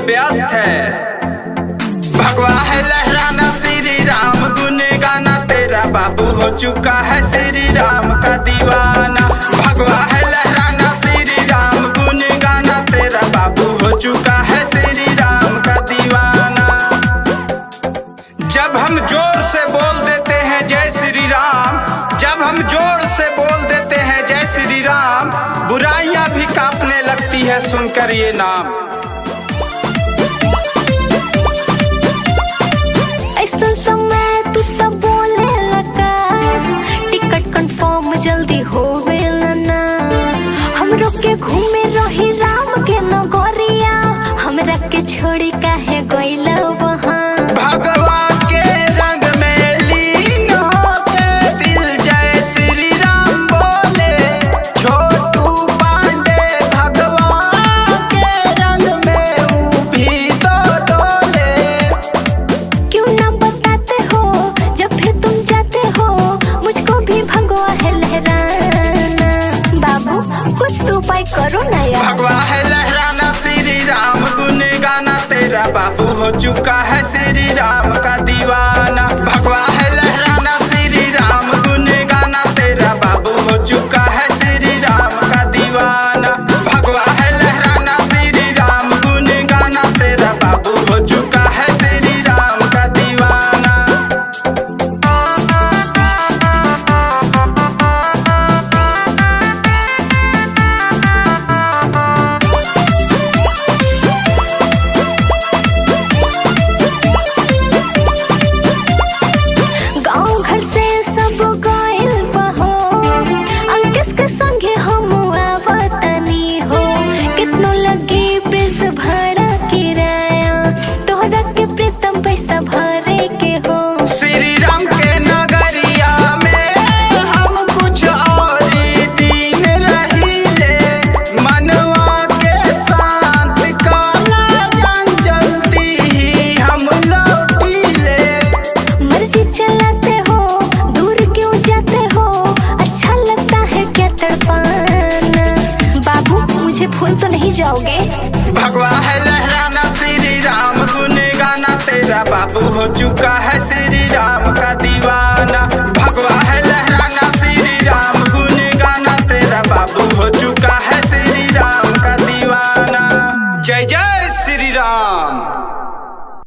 व्यस्त है। भगवा है लहराना श्री राम गुन गाना, तेरा बाबू हो चुका है श्री राम का दीवाना। भगवा है लहराना श्री राम गुन गाना, तेरा बाबू हो चुका है श्री राम का दीवाना। जब हम जोर से बोल देते हैं जय श्री राम, जब हम जोर से बोल देते हैं जय श्री राम, बुराइयां भी कांपने लगती है सुनकर ये नाम। ऐसा समय तू तब बोले लगा, टिकट कंफर्म जल्दी होवे ना। हम रोक के घूमे रही राम के नगरिया, हमरा के छोड़ी काहे गइला वहाँ। भगवा के रंग में लीन होके दिल जय श्री राम बोले, छोटू पांडे भगवा के रंग में वो भी तो डोले। क्यों ना बताते हो जब फिर तुम जाते हो, मुझको भी भगवा है लहराना। बाबू कुछ तो उपाय करो ना यार। भगवा है लहराना श्री राम गुन गाना, तेरा बाबू हो चुका है श्री राम का दीवाना। भगवा है लहराना श्री राम गुन गाना, तेरा बाबू हो चुका है श्री राम का दीवाना। भगवा है लहराना श्री राम गुन गाना, तेरा बाबू हो चुका है श्री राम का दीवाना। गाँव घर से सब गइल बहो, अंकेश के संगे हम आवतनी हो। कितनो लगी प्रिंस भाड़ा किराया, तोहरा के प्रीतम पैसा भरे के हो। श्री राम के नगरिया में हम कुछ और ही दिन रहिले, मनवा के शांत काला जान जल्दी ही हम लौटिले। मर्जी चलाते हो दूर क्यों जाते हो, अच्छा लगता है क्या तड़पाना। बाबू मुझे भूल तो नहीं जाओगे। भगवा है लहराना श्री राम गुन गाना, तेरा बाबू हो चुका है श्री राम का दीवाना।